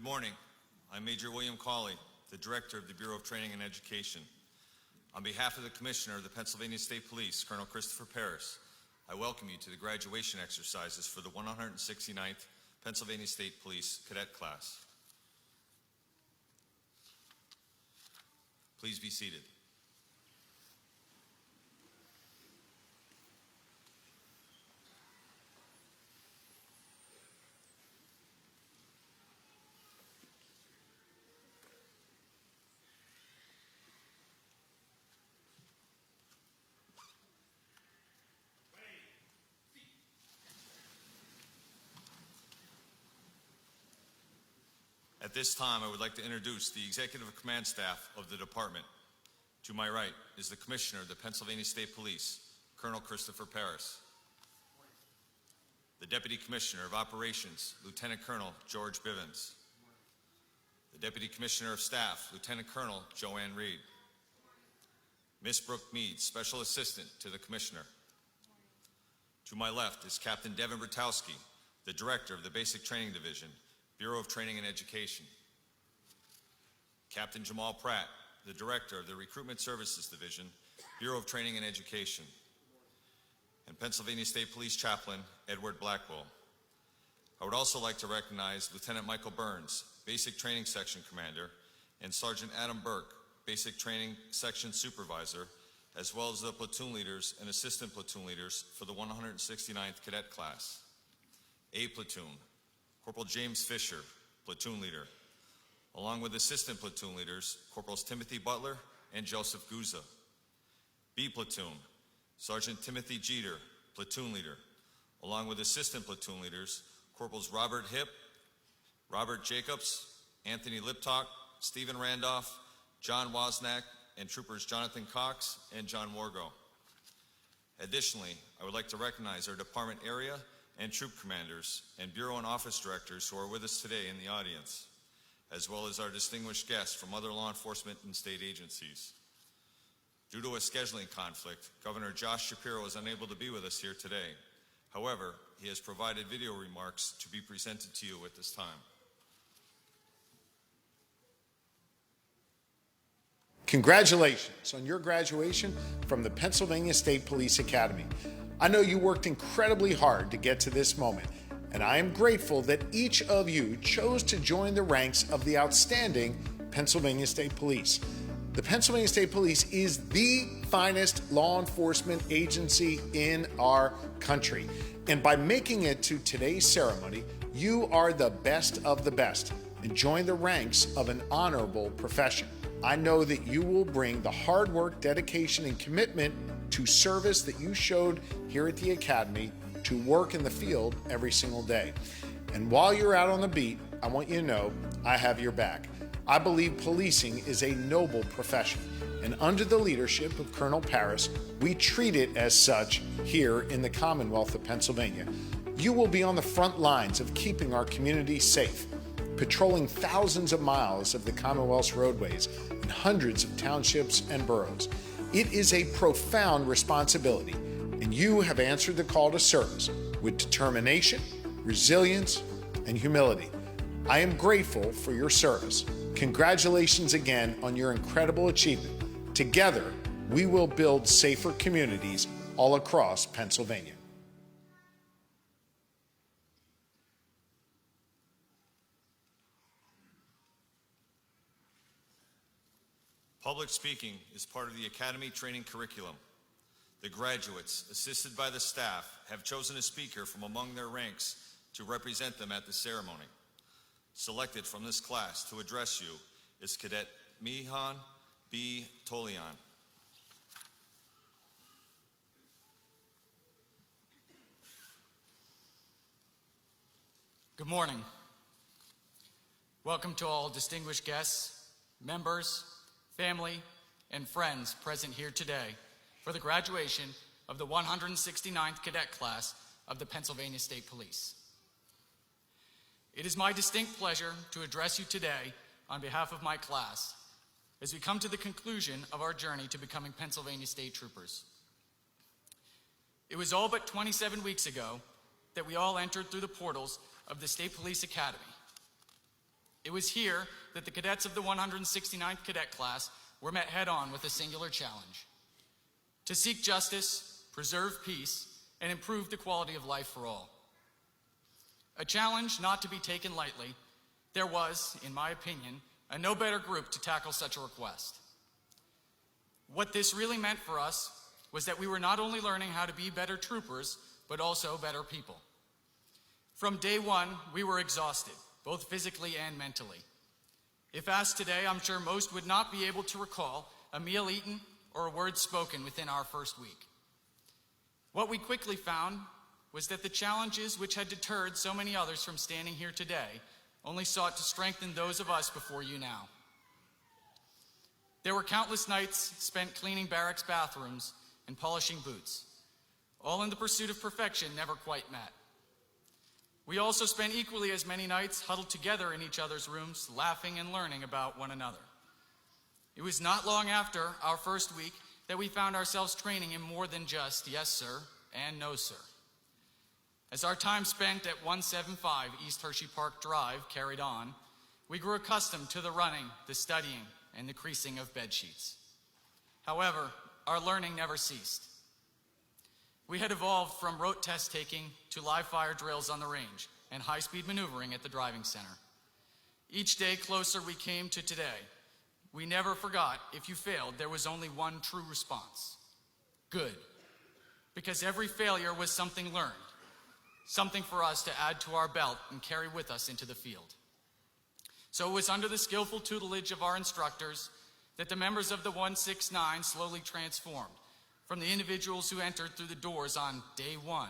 Good morning. I'm Major William Cawley, the Director of the Bureau of Training and Education. On behalf of the Commissioner of the Pennsylvania State Police, Colonel Christopher Paris, I welcome you to the graduation exercises for the 169th Pennsylvania State Police Cadet Class. Please be seated. At this time, I would like to introduce the Executive Command Staff of the Department. To my right is the Commissioner of the Pennsylvania State Police, Colonel Christopher Paris. The Deputy Commissioner of Operations, Lieutenant Colonel George Bivens. The Deputy Commissioner of Staff, Lieutenant Colonel Joanne Reed. Miss Brooke Mead, Special Assistant to the Commissioner. To my left is Captain Devin Bertowski, the Director of the Basic Training Division, Bureau of Training and Education. Captain Jamal Pratt, the Director of the Recruitment Services Division, Bureau of Training and Education. And Pennsylvania State Police Chaplain, Edward Blackwell. I would also like to recognize Lieutenant Michael Burns, Basic Training Section Commander, and Sergeant Adam Burke, Basic Training Section Supervisor, as well as the platoon leaders and assistant platoon leaders for the 169th Cadet Class. A Platoon, Corporal James Fisher, Platoon Leader, along with Assistant Platoon Leaders, Corporals Timothy Butler and Joseph Guza. B Platoon, Sergeant Timothy Jeter, Platoon Leader, along with Assistant Platoon Leaders, Corporals Robert Hipp, Robert Jacobs, Anthony Liptok, Stephen Randolph, John Wozniak, and Troopers Jonathan Cox and John Morgo. Additionally, I would like to recognize our department area and troop commanders and bureau and office directors who are with us today in the audience, as well as our distinguished guests from other law enforcement and state agencies. Due to a scheduling conflict, Governor Josh Shapiro is unable to be with us here today. However, he has provided video remarks to be presented to you at this time. Congratulations on your graduation from the Pennsylvania State Police Academy. I know you worked incredibly hard to get to this moment, and I am grateful that each of you chose to join the ranks of the outstanding Pennsylvania State Police. The Pennsylvania State Police is the finest law enforcement agency in our country. And by making it to today's ceremony, you are the best of the best and join the ranks of an honorable profession. I know that you will bring the hard work, dedication, and commitment to service that you showed here at the Academy to work in the field every single day. And while you're out on the beat, I want you to know I have your back. I believe policing is a noble profession, and under the leadership of Colonel Paris, we treat it as such here in the Commonwealth of Pennsylvania. You will be on the front lines of keeping our community safe, patrolling thousands of miles of the Commonwealth's roadways in hundreds of townships and boroughs. It is a profound responsibility, and you have answered the call to service with determination, resilience, and humility. I am grateful for your service. Congratulations again on your incredible achievement. Together, we will build safer communities all across Pennsylvania. Public speaking is part of the Academy training curriculum. The graduates, assisted by the staff, have chosen a speaker from among their ranks to represent them at the ceremony. Selected from this class to address you is Cadet Mihan B. Tolian. Good morning. Welcome to all distinguished guests, members, family, and friends present here today for the graduation of the 169th Cadet Class of the Pennsylvania State Police. It is my distinct pleasure to address you today on behalf of my class as we come to the conclusion of our journey to becoming Pennsylvania State Troopers. It was all but 27 weeks ago that we all entered through the portals of the State Police Academy. It was here that the cadets of the 169th Cadet class were met head-on with a singular challenge: to seek justice, preserve peace, and improve the quality of life for all. A challenge not to be taken lightly. There was, in my opinion, a no better group to tackle such a request. What this really meant for us was that we were not only learning how to be better troopers, but also better people. From day one, we were exhausted, both physically and mentally. If asked today, I'm sure most would not be able to recall a meal eaten or a word spoken within our first week. What we quickly found was that the challenges which had deterred so many others from standing here today only sought to strengthen those of us before you now. There were countless nights spent cleaning barracks bathrooms and polishing boots, all in the pursuit of perfection never quite met. We also spent equally as many nights huddled together in each other's rooms, laughing and learning about one another. It was not long after our first week that we found ourselves training in more than just yes, sir, and no, sir. As our time spent at 175 East Hershey Park Drive carried on, we grew accustomed to the running, the studying, and the creasing of bed sheets. However, our learning never ceased. We had evolved from rote test taking to live fire drills on the range and high-speed maneuvering at the driving center. Each day closer we came to today. We never forgot, if you failed, there was only one true response: good. Because every failure was something learned, something for us to add to our belt and carry with us into the field. So it was under the skillful tutelage of our instructors that the members of the 169 slowly transformed, from the individuals who entered through the doors on day one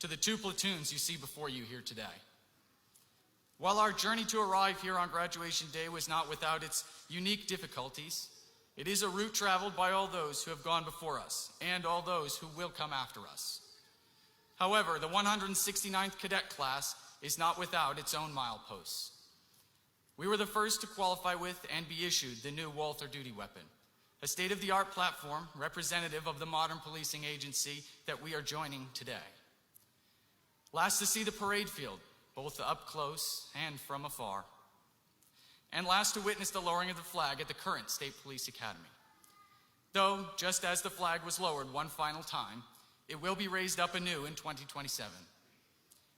to the 2 platoons you see before you here today. While our journey to arrive here on graduation day was not without its unique difficulties, it is a route traveled by all those who have gone before us and all those who will come after us. However, the 169th Cadet class is not without its own mileposts. We were the first to qualify with and be issued the new Walther duty weapon, a state-of-the-art platform representative of the modern policing agency that we are joining today. Last to see the parade field, both up close and from afar. And last to witness the lowering of the flag at the current State Police Academy. Though, just as the flag was lowered one final time, it will be raised up anew in 2027.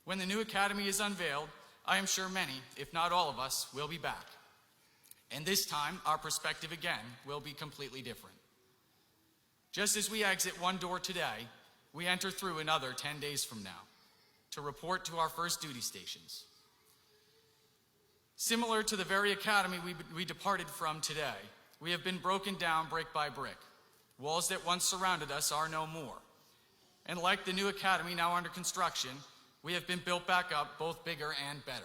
When the new academy is unveiled, I am sure many, if not all of us, will be back. And this time, our perspective again will be completely different. Just as we exit one door today, we enter through another 10 days from now to report to our first duty stations. Similar to the very academy we departed from today, we have been broken down brick by brick. Walls that once surrounded us are no more. And like the new academy now under construction, we have been built back up, both bigger and better.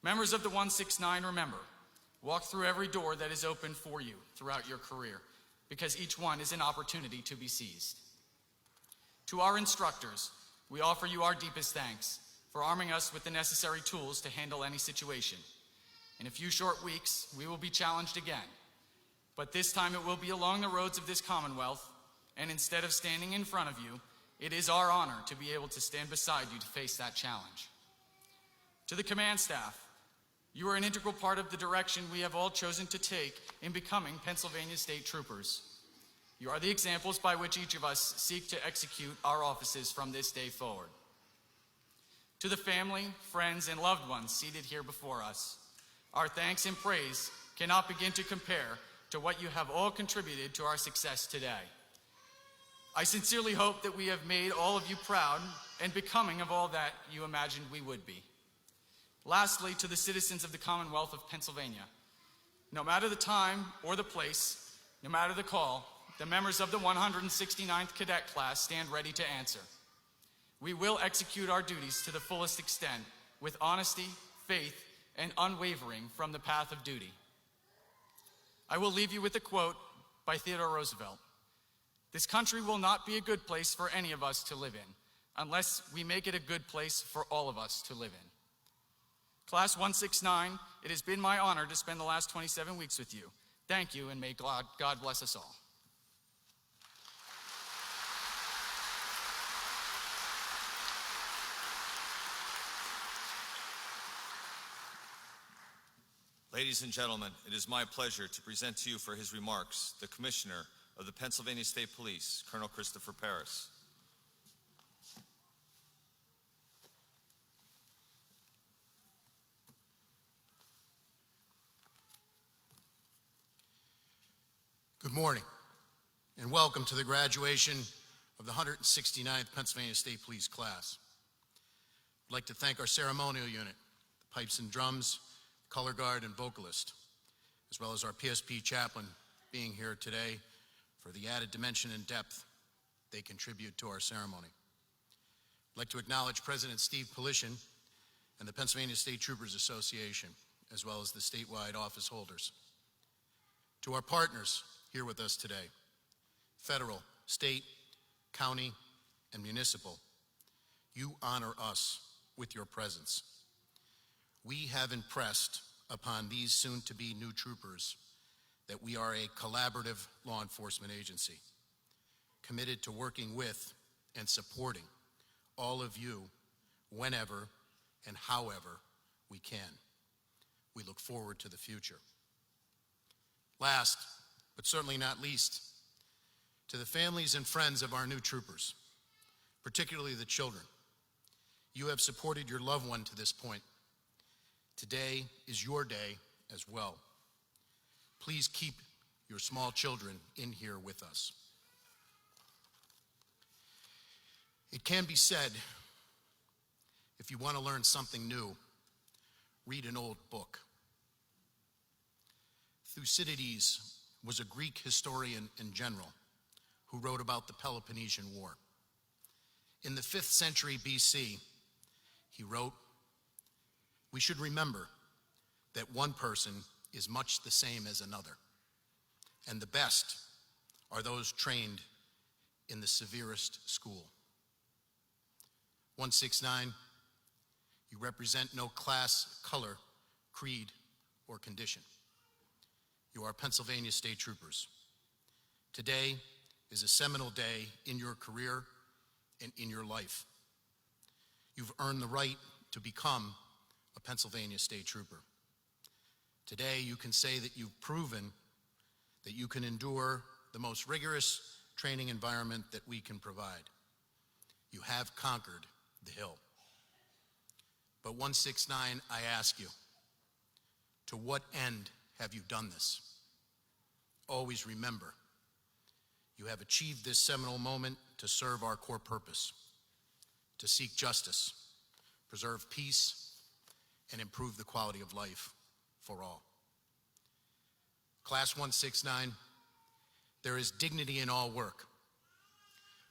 Members of the 169, remember, walk through every door that is open for you throughout your career, because each one is an opportunity to be seized. To our instructors, we offer you our deepest thanks for arming us with the necessary tools to handle any situation. In a few short weeks, we will be challenged again, but this time it will be along the roads of this Commonwealth, and instead of standing in front of you, it is our honor to be able to stand beside you to face that challenge. To the command staff, you are an integral part of the direction we have all chosen to take in becoming Pennsylvania State Troopers. You are the examples by which each of us seek to execute our offices from this day forward. To the family, friends, and loved ones seated here before us, our thanks and praise cannot begin to compare to what you have all contributed to our success today. I sincerely hope that we have made all of you proud and becoming of all that you imagined we would be. Lastly, to the citizens of the Commonwealth of Pennsylvania, no matter the time or the place, no matter the call, the members of the 169th Cadet class stand ready to answer. We will execute our duties to the fullest extent with honesty, faith, and unwavering from the path of duty. I will leave you with a quote by Theodore Roosevelt. This country will not be a good place for any of us to live in unless we make it a good place for all of us to live in. Class 169, it has been my honor to spend the last 27 weeks with you. Thank you, and may God bless us all. Ladies and gentlemen, it is my pleasure to present to you for his remarks the Commissioner of the Pennsylvania State Police, Colonel Christopher Paris. Good morning, and welcome to the graduation of the 169th Pennsylvania State Police class. I'd like to thank our ceremonial unit, the pipes and drums, color guard, and vocalist, as well as our PSP chaplain being here today for the added dimension and depth they contribute to our ceremony. I'd like to acknowledge President Steve Polishin and the Pennsylvania State Troopers Association, as well as the statewide office holders. To our partners here with us today, federal, state, county, and municipal, you honor us with your presence. We have impressed upon these soon-to-be new troopers that we are a collaborative law enforcement agency, committed to working with and supporting all of you whenever and however we can. We look forward to the future. Last, but certainly not least, to the families and friends of our new troopers, particularly the children. You have supported your loved one to this point. Today is your day as well. Please keep your small children in here with us. It can be said, if you want to learn something new, read an old book. Thucydides was a Greek historian and general who wrote about the Peloponnesian War. In the 5th century BC, he wrote, "We should remember that one person is much the same as another, and the best are those trained in the severest school." 169, you represent no class, color, creed, or condition. You are Pennsylvania State Troopers. Today is a seminal day in your career and in your life. You've earned the right to become a Pennsylvania State Trooper. Today you can say that you've proven that you can endure the most rigorous training environment that we can provide. You have conquered the hill. But 169, I ask you, to what end have you done this? Always remember, you have achieved this seminal moment to serve our core purpose, to seek justice, preserve peace, and improve the quality of life for all. Class 169, there is dignity in all work,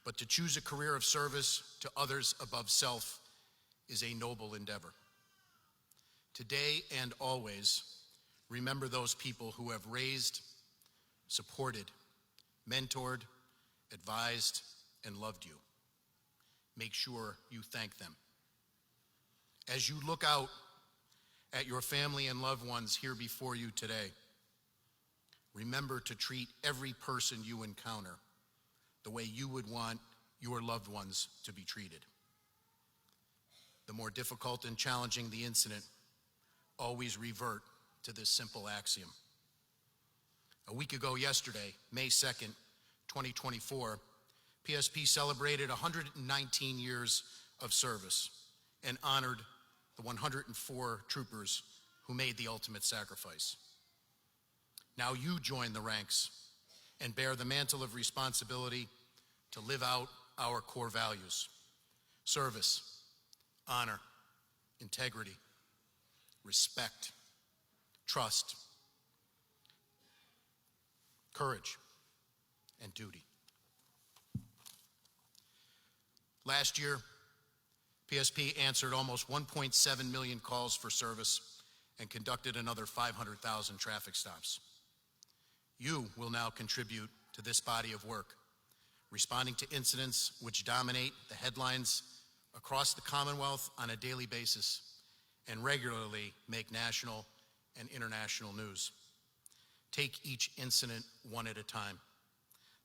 but to choose a career of service to others above self is a noble endeavor. Today and always, remember those people who have raised, supported, mentored, advised, and loved you. Make sure you thank them. As you look out at your family and loved ones here before you today, remember to treat every person you encounter the way you would want your loved ones to be treated. The more difficult and challenging the incident, always revert to this simple axiom. A week ago yesterday, May 2nd, 2024, PSP celebrated 119 years of service and honored the 104 troopers who made the ultimate sacrifice. Now you join the ranks and bear the mantle of responsibility to live out our core values: service, honor, integrity, respect, trust, courage, and duty. Last year, PSP answered almost 1.7 million calls for service and conducted another 500,000 traffic stops. You will now contribute to this body of work, responding to incidents which dominate the headlines across the Commonwealth on a daily basis and regularly make national and international news. Take each incident one at a time.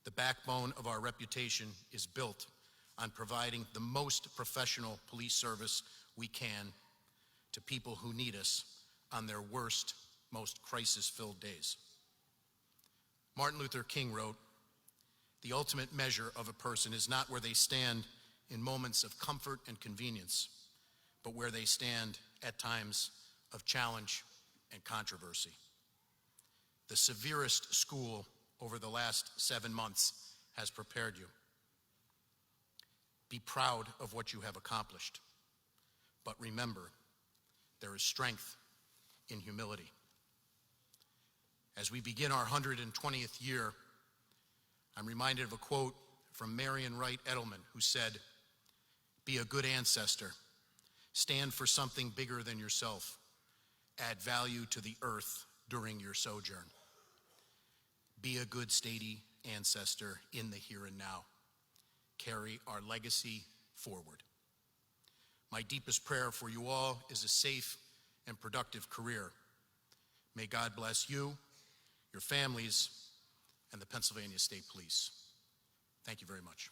The backbone of our reputation is built on providing the most professional police service we can to people who need us on their worst, most crisis-filled days. Martin Luther King wrote, "The ultimate measure of a person is not where they stand in moments of comfort and convenience, but where they stand at times of challenge and controversy." The severest school over the last 7 months has prepared you. Be proud of what you have accomplished, but remember, there is strength in humility. As we begin our 120th year, I'm reminded of a quote from Marion Wright Edelman, who said, "Be a good ancestor. Stand for something bigger than yourself. Add value to the earth during your sojourn." Be a good statey ancestor in the here and now. Carry our legacy forward. My deepest prayer for you all is a safe and productive career. May God bless you, your families, and the Pennsylvania State Police. Thank you very much.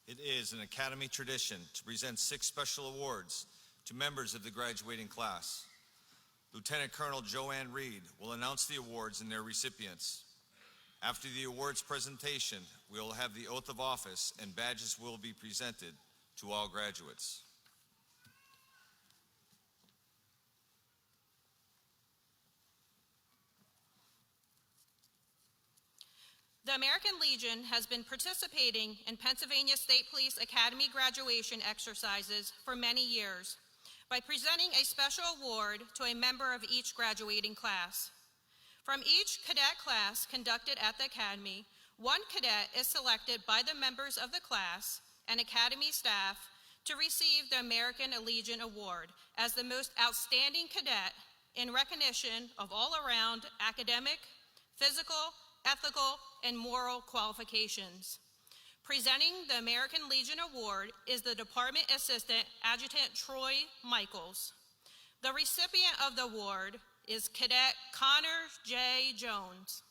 It is an Academy tradition to present 6 special awards to members of the graduating class. Lieutenant Colonel Joanne Reed will announce the awards and their recipients. After the awards presentation, we will have the oath of office and badges will be presented to all graduates. The American Legion has been participating in Pennsylvania State Police Academy graduation exercises for many years by presenting a special award to a member of each graduating class. From each cadet class conducted at the Academy, one cadet is selected by the members of the class and Academy staff to receive the American Legion Award as the most outstanding cadet in recognition of all-around academic, physical, ethical, and moral qualifications. Presenting the American Legion Award is the Department Assistant Adjutant Troy Michaels. The recipient of the award is Cadet Connor J. Jones.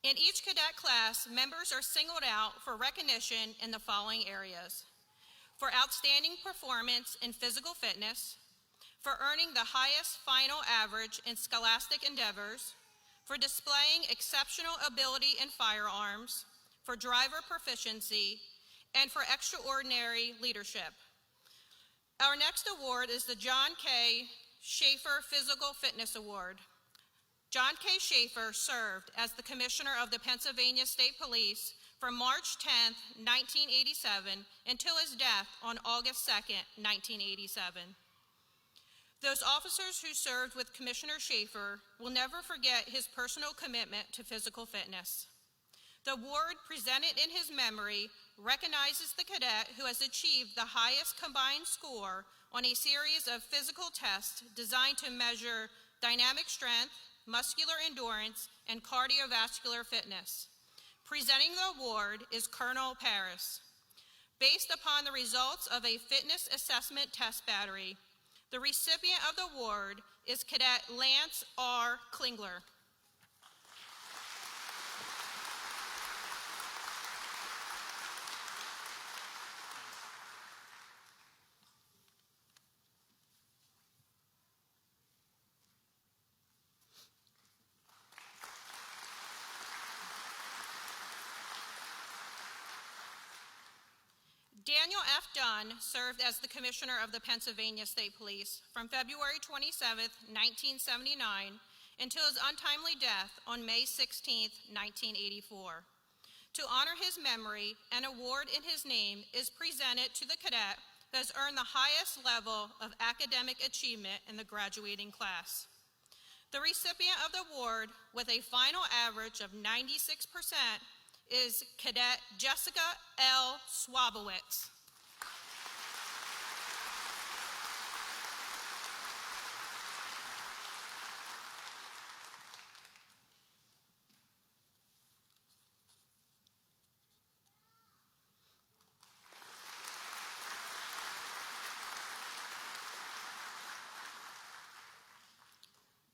In each cadet class, members are singled out for recognition in the following areas: for outstanding performance in physical fitness, for earning the highest final average in scholastic endeavors, for displaying exceptional ability in firearms, for driver proficiency, and for extraordinary leadership. Our next award is the John K. Schaefer Physical Fitness Award. John K. Schaefer served as the Commissioner of the Pennsylvania State Police from March 10, 1987 until his death on August 2, 1987. Those officers who served with Commissioner Schaefer will never forget his personal commitment to physical fitness. The award presented in his memory recognizes the cadet who has achieved the highest combined score on a series of physical tests designed to measure dynamic strength, muscular endurance, and cardiovascular fitness. Presenting the award is Colonel Paris. Based upon the results of a fitness assessment test battery, the recipient of the award is Cadet Lance R. Klingler. Daniel F. Dunn served as the Commissioner of the Pennsylvania State Police from February 27, 1979 until his untimely death on May 16, 1984. To honor his memory, an award in his name is presented to the cadet who has earned the highest level of academic achievement in the graduating class. The recipient of the award with a final average of 96% is Cadet Jessica L. Swabowitz.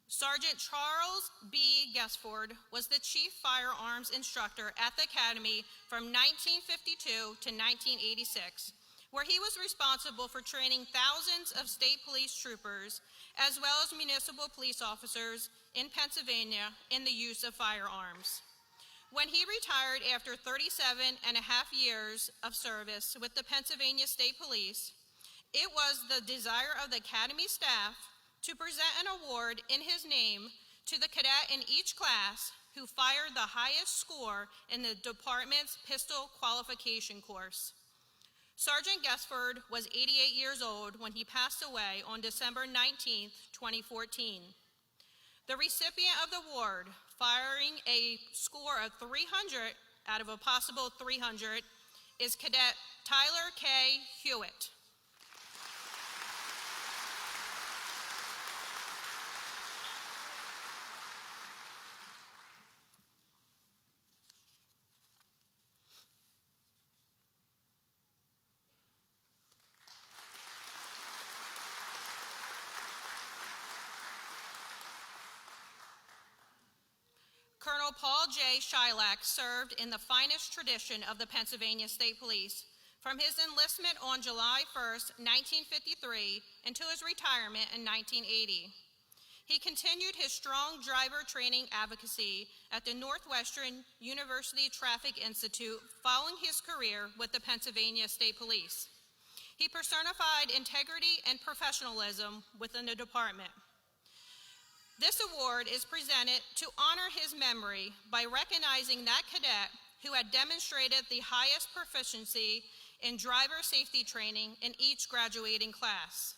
Sergeant Charles B. Guessford was the chief firearms instructor at the Academy from 1952 to 1986, where he was responsible for training thousands of state police troopers as well as municipal police officers in Pennsylvania in the use of firearms. When he retired after 37 and a half years of service with the Pennsylvania State Police, it was the desire of the Academy staff to present an award in his name to the cadet in each class who fired the highest score in the department's pistol qualification course. Sergeant Guessford was 88 years old when he passed away on December 19, 2014. The recipient of the award, firing a score of 300 out of a possible 300, is Cadet Tyler K. Hewitt. Colonel Paul J. Shylock served in the finest tradition of the Pennsylvania State Police from his enlistment on July 1, 1953, until his retirement in 1980. He continued his strong driver training advocacy at the Northwestern University Traffic Institute following his career with the Pennsylvania State Police. He personified integrity and professionalism within the department. This award is presented to honor his memory by recognizing that cadet who had demonstrated the highest proficiency in driver safety training in each graduating class.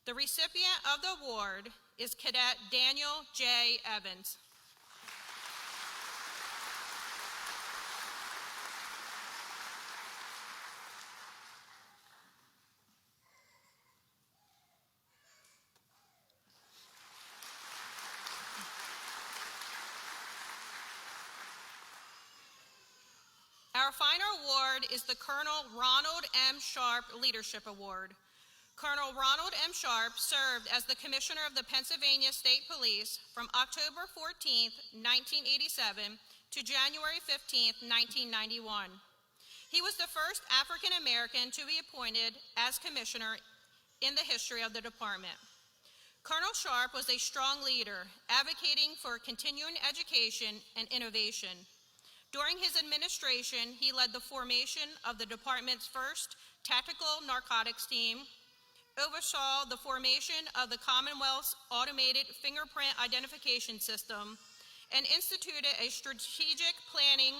The recipient of the award is Cadet Daniel J. Evans. Our final award is the Colonel Ronald M. Sharp Leadership Award. Colonel Ronald M. Sharp served as the Commissioner of the Pennsylvania State Police from October 14, 1987 to January 15, 1991. He was the first African American to be appointed as Commissioner in the history of the department. Colonel Sharp was a strong leader, advocating for continuing education and innovation. During his administration, he led the formation of the department's first tactical narcotics team, oversaw the formation of the Commonwealth's automated fingerprint identification system, and instituted a strategic planning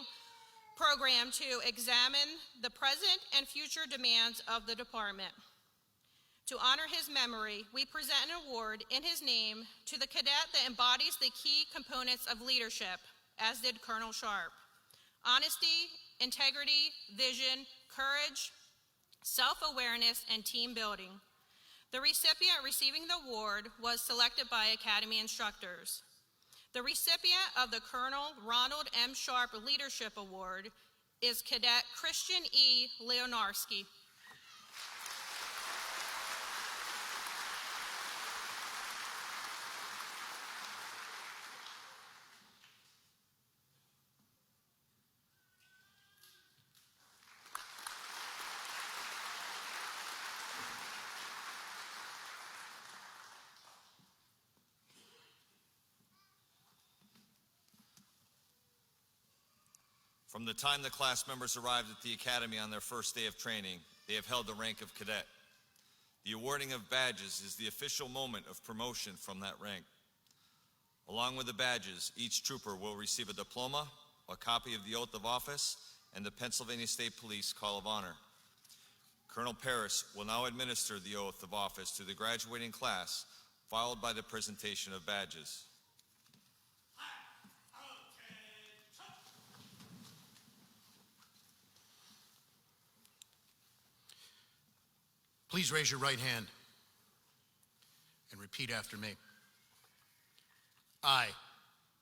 program to examine the present and future demands of the department. To honor his memory, we present an award in his name to the cadet that embodies the key components of leadership, as did Colonel Sharp: honesty, integrity, vision, courage, self-awareness, and team building. The recipient receiving the award was selected by Academy instructors. The recipient of the Colonel Ronald M. Sharp Leadership Award is Cadet Christian E. Leonarski. From the time the class members arrived at the Academy on their first day of training, they have held the rank of cadet. The awarding of badges is the official moment of promotion from that rank. Along with the badges, each trooper will receive a diploma, a copy of the oath of office, and the Pennsylvania State Police Call of Honor. Colonel Paris will now administer the oath of office to the graduating class, followed by the presentation of badges. Please raise your right hand and repeat after me. I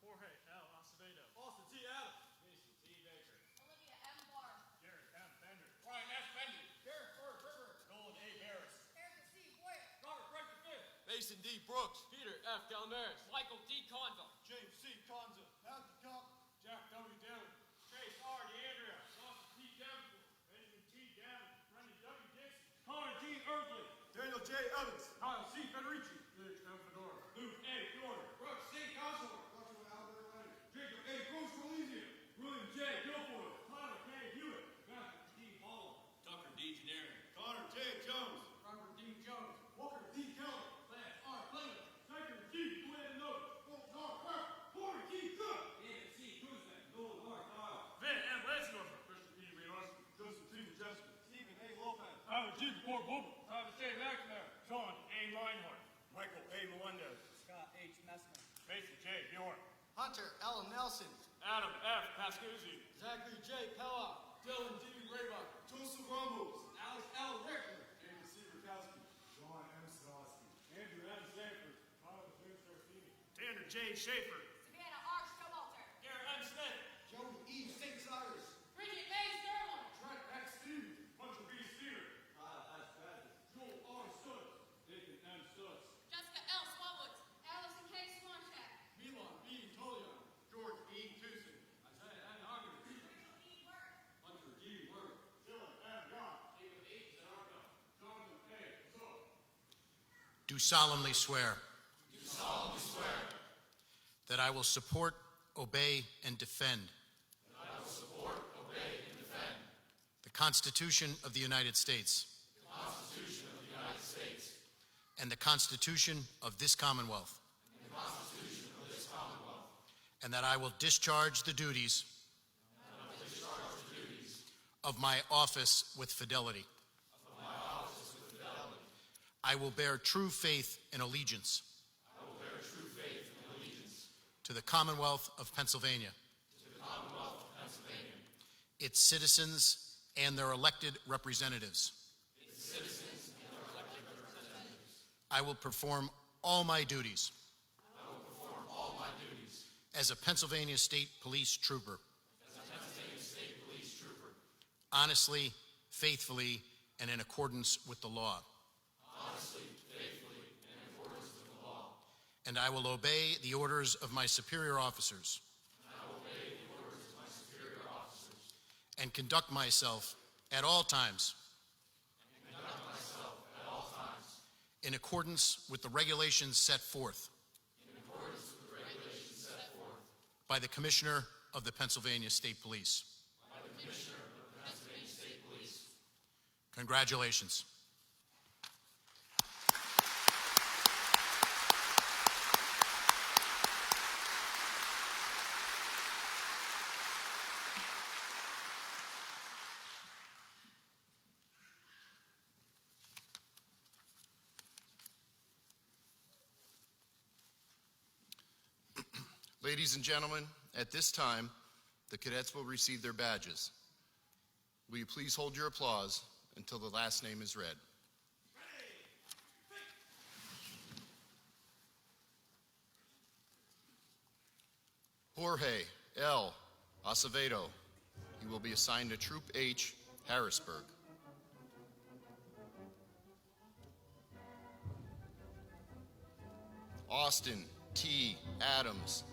Jorge L. Acevedo. Austin T. Adams. Mason T. Baker. Olivia M. Barr. Garrett M. Bender. Ryan S. Bendy. Garrett Bird River. Nolan A. Barris. Erica C. Boyer. Robert Brecker V. Mason D. Brooks. Peter F. Calamares. Michael D. Conville. James C. Conza. Matthew Cup. Jack W. Dillon. Chase R. DeAndrea. Austin T. Davenport. Benjamin T. Gavin. Brendan W. Dixon. Connor G. Earthly. Daniel J. Evans. Kyle C. Federici. Felix M. Fedora. Luke A. Fiore. Brooks C. Cosmore. Joshua Albert Leonard. Jacob A. Bruce Collezium. William J. Guilfoyle. Tyler K. Hewitt. Matthew D. Holland. Tucker D. Janarian. Connor J. Jones. Robert D. Jones. Walker D. Keller. Lance R. Clayton. Tiger G. Landon Fulton R. Kirk. Corey T. Cook. David C. Kuznick. Nolan R. Kyle. Van M. Lansdorfer. Christian E. Reynoso. Joseph T. Majeski. Stephen A. Lopez. Tyler G. Fort Booble. Travis J. McNamara. Sean A. Leinhardt. Michael A. Melendez. Scott H. Messner. Mason J. Bjorn. Hunter L. Nelson. Adam F. Pascuzzi. Zachary J. Pella. Dylan D. Raybuck. Joseph Ramos. Alex L. Rickler. David C. Rukowski. John M. Sadowski. Andrew M. Sanford. Tyler J. Saracini. Tanner J. Schaefer. Savannah R. Showalter. Garrett M. Smith. Joey E. St. Cyrus. Bridget A. Sterling. Trent X. Stevens. Hunter B. Steer. Kyle S. Bradley. Joel R. Stutz. Nathan M. Stutz. Jessica L. Swellwood. Allison K. Swancheck. Milan B. Tolian. George E. Tucson. Isaiah N. Auger. Hunter D. Word. Dylan M. Young. David H. Zanarco. Jonathan A. Zook. do solemnly swear Do solemnly swear that I will support, obey, and defend that I will support, obey, and defend the Constitution of the United States the Constitution of the United States and the Constitution of this Commonwealth, and the Constitution of this Commonwealth, and that I will discharge the duties and I will discharge the duties of my office with fidelity. of my office with fidelity. I will bear true faith and allegiance I will bear true faith and allegiance to the Commonwealth of Pennsylvania, to the Commonwealth of Pennsylvania, its citizens, and their elected representatives. its citizens, and their elected representatives. I will perform all my duties I will perform all my duties as a Pennsylvania State Police trooper, as a Pennsylvania State Police trooper, honestly, faithfully, and in accordance with the law. honestly, faithfully, and in accordance with the law. And I will obey the orders of my superior officers And I will obey the orders of my superior officers and conduct myself at all times and conduct myself at all times in accordance with the regulations set forth in accordance with the regulations set forth by the Commissioner of the Pennsylvania State Police. by the Commissioner of the Pennsylvania State Police. Congratulations. Ladies and gentlemen, at this time, the cadets will receive their badges. Will you please hold your applause until the last name is read? Jorge L. Acevedo. He will be assigned to Troop H, Harrisburg. Austin T. Adams.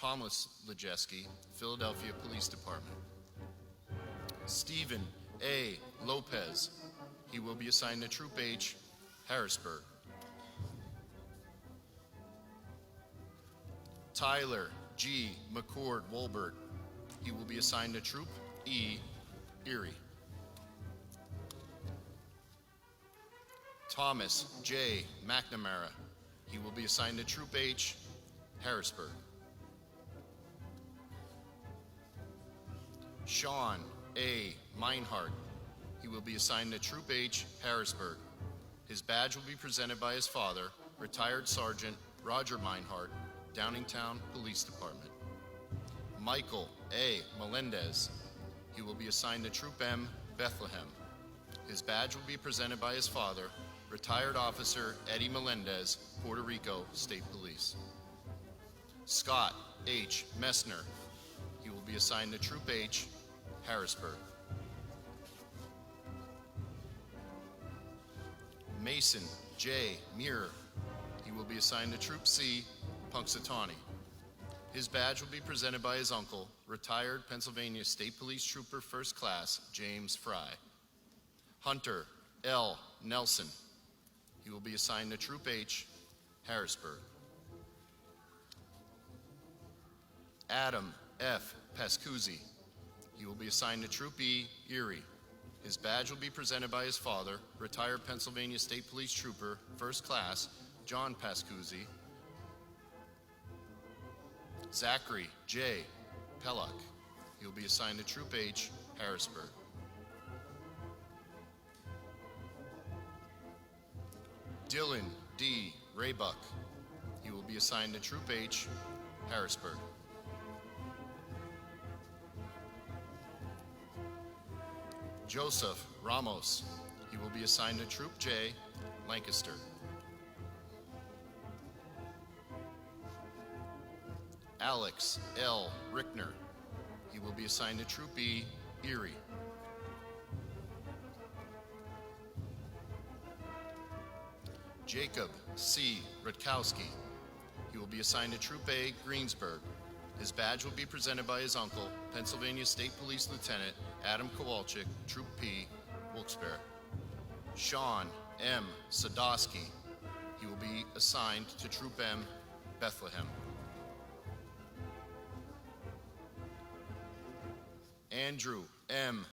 Thomas Lejeski, Philadelphia Police Department. Stephen A. Lopez, he will be assigned to Troop H, Harrisburg. Tyler G. McCord Wolbert, he will be assigned to Troop E, Erie. Thomas J. McNamara, he will be assigned to Troop H, Harrisburg. Sean A. Meinhardt, he will be assigned to Troop H, Harrisburg. His badge will be presented by his father, retired Sergeant Roger Meinhardt, Downingtown Police Department. Michael A. Melendez, he will be assigned to Troop M, Bethlehem. His badge will be presented by his father, retired Officer Eddie Melendez, Puerto Rico State Police. Scott H. Messner, he will be assigned to Troop H, Harrisburg. Mason J. Muir, he will be assigned to Troop C, Punxsutawney. His badge will be presented by his uncle, retired Pennsylvania State Police Trooper First Class, James Fry. Hunter L. Nelson, he will be assigned to Troop H, Harrisburg. Adam F. Pascuzzi, he will be assigned to Troop E, Erie. His badge will be presented by his father, retired Pennsylvania State Police Trooper, First Class, John Pascuzzi. Zachary J. Pellock, he will be assigned to Troop H, Harrisburg. Dylan D. Raybuck, he will be assigned to Troop H, Harrisburg. Joseph Ramos, he will be assigned to Troop J, Lancaster. Alex L. Rickner, he will be assigned to Troop E, Erie. Jacob C. Rutkowski, he will be assigned to Troop A, Greensburg. His badge will be presented by his uncle, Pennsylvania State Police Lieutenant Adam Kowalczyk, Troop P, Wilkes-Barre. Sean M. Sadowski, he will be assigned to Troop M, Bethlehem. Andrew M.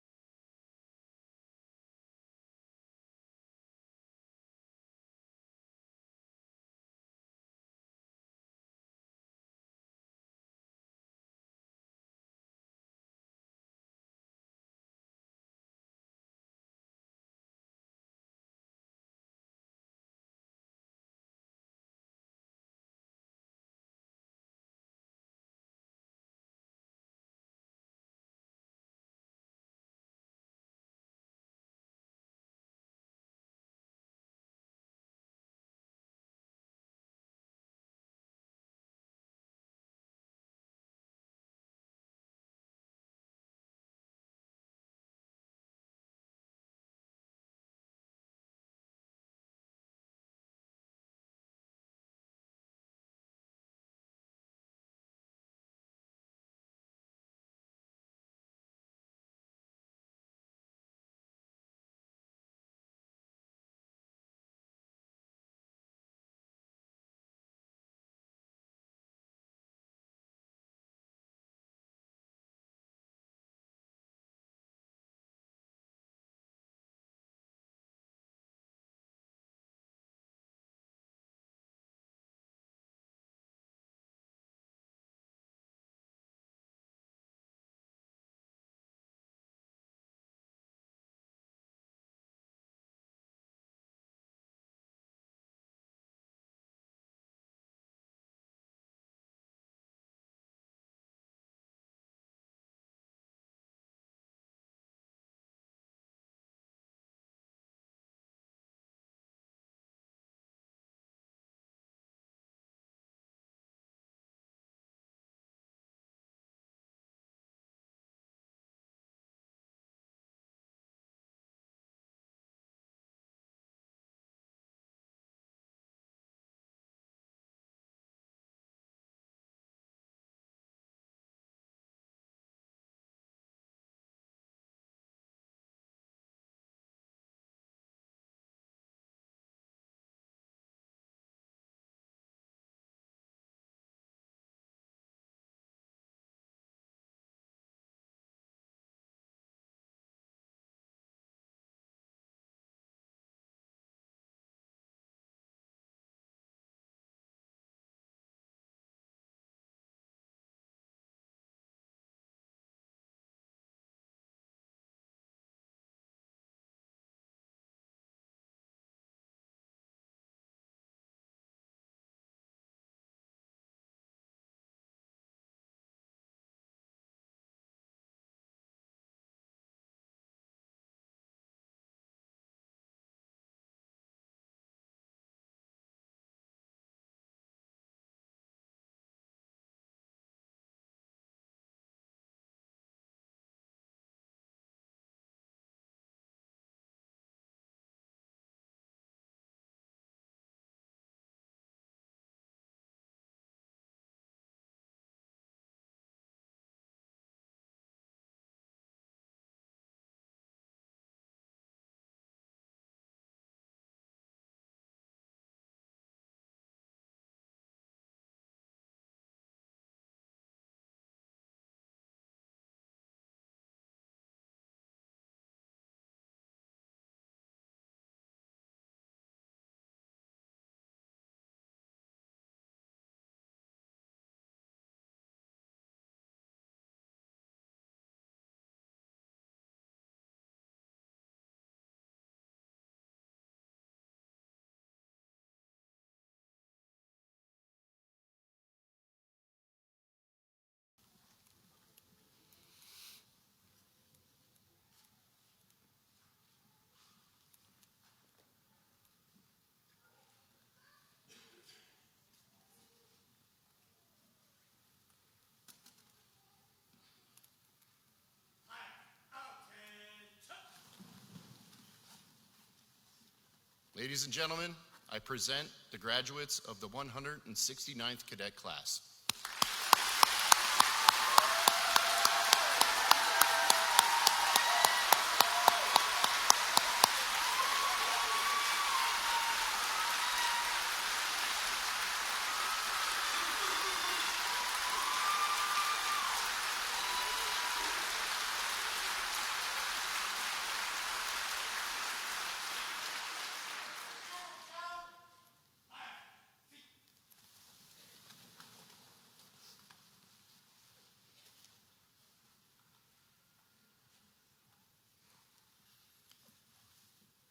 Ladies and gentlemen, I present the graduates of the 169th Cadet class.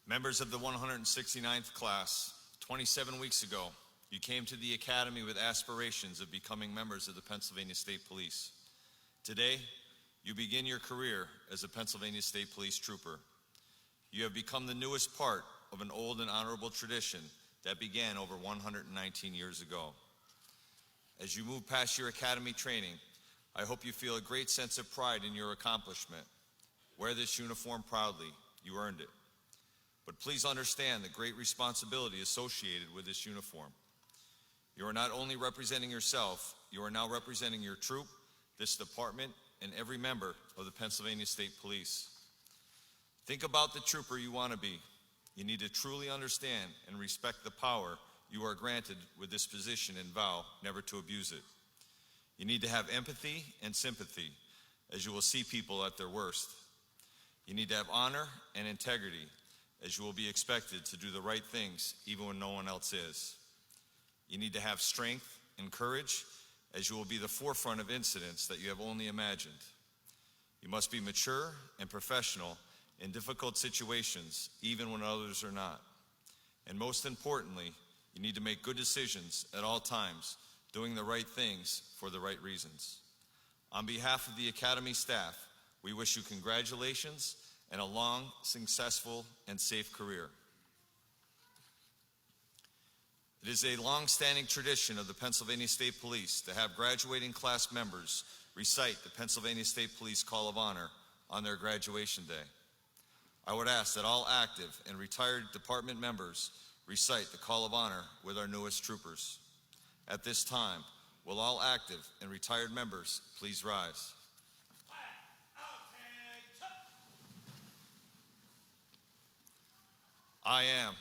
Members of the 169th class, 27 weeks ago, you came to the Academy with aspirations of becoming members of the Pennsylvania State Police. Today, you begin your career as a Pennsylvania State Police trooper. You have become the newest part of an old and honorable tradition that began over 119 years ago. As you move past your academy training, I hope you feel a great sense of pride in your accomplishment. Wear this uniform proudly. You earned it. But please understand the great responsibility associated with this uniform. You are not only representing yourself, you are now representing your troop, this department, and every member of the Pennsylvania State Police. Think about the trooper you want to be. You need to truly understand and respect the power you are granted with this position and vow never to abuse it. You need to have empathy and sympathy, as you will see people at their worst. You need to have honor and integrity, as you will be expected to do the right things even when no one else is. You need to have strength and courage, as you will be the forefront of incidents that you have only imagined. You must be mature and professional in difficult situations, even when others are not. And most importantly, you need to make good decisions at all times, doing the right things for the right reasons. On behalf of the Academy staff, we wish you congratulations and a long, successful, and safe career. It is a long-standing tradition of the Pennsylvania State Police to have graduating class members recite the Pennsylvania State Police Call of Honor on their graduation day. I would ask that all active and retired department members recite the Call of Honor with our newest troopers. At this time, will all active and retired members please rise? I am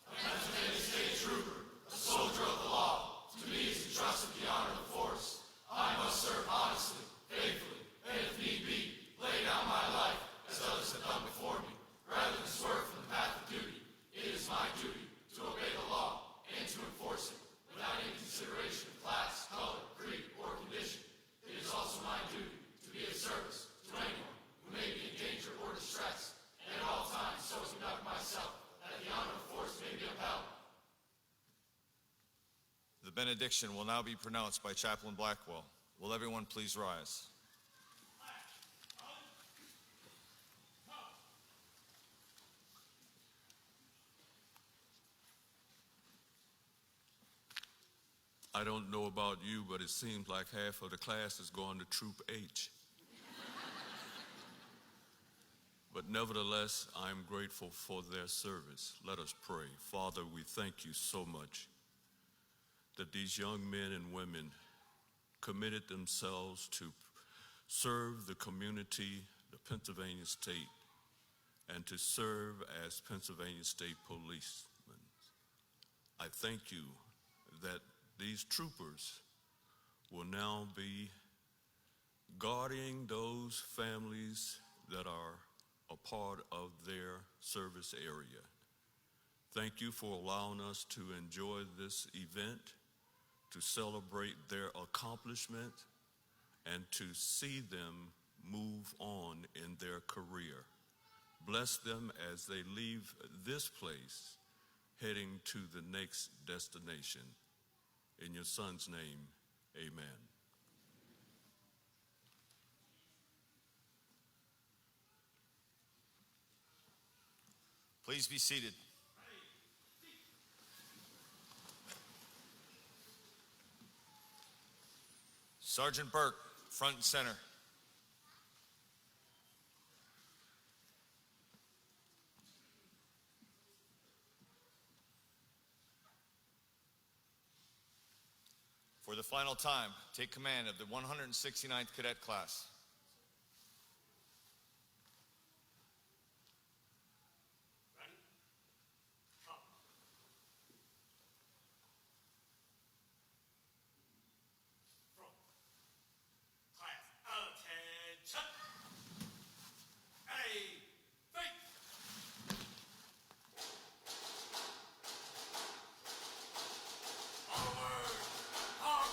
a Pennsylvania State trooper, a soldier of the law. To me is entrusted the honor of the force. I must serve honestly, faithfully, and if need be, lay down my life as others have done before me. Rather than swerve from the path of duty, it is my duty to obey the law and to enforce it without any consideration of class, color, creed, or condition. It is also my duty to be of service to anyone who may be in danger or distress, and at all times so conduct myself that the honor of force may be upheld. The benediction will now be pronounced by Chaplain Blackwell. Will everyone please rise? I don't know about you, but it seems like half of the class is going to Troop H. But nevertheless, I'm grateful for their service. Let us pray. Father, we thank you so much that these young men and women committed themselves to serve the community, the Pennsylvania State, and to serve as Pennsylvania State policemen. I thank you that these troopers will now be guarding those families that are a part of their service area. Thank you for allowing us to enjoy this event, to celebrate their accomplishment, and to see them move on in their career. Bless them as they leave this place, heading to the next destination. In your son's name, amen. Please be seated. Sergeant Burke, front and center. For the final time, take command of the 169th Cadet class. Ready? Come. From class, attention. Hey, think. Forward. Up.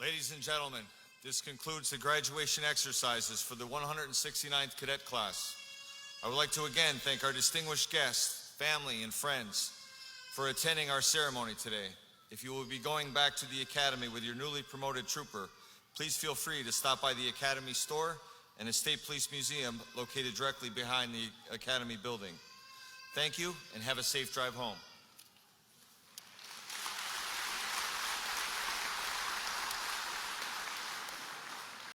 Ladies and gentlemen, this concludes the graduation exercises for the 169th Cadet class. I would like to again thank our distinguished guests, family, and friends for attending our ceremony today. If you will be going back to the Academy with your newly promoted trooper, please feel free to stop by the Academy store and the State Police Museum located directly behind the Academy building. Thank you and have a safe drive home.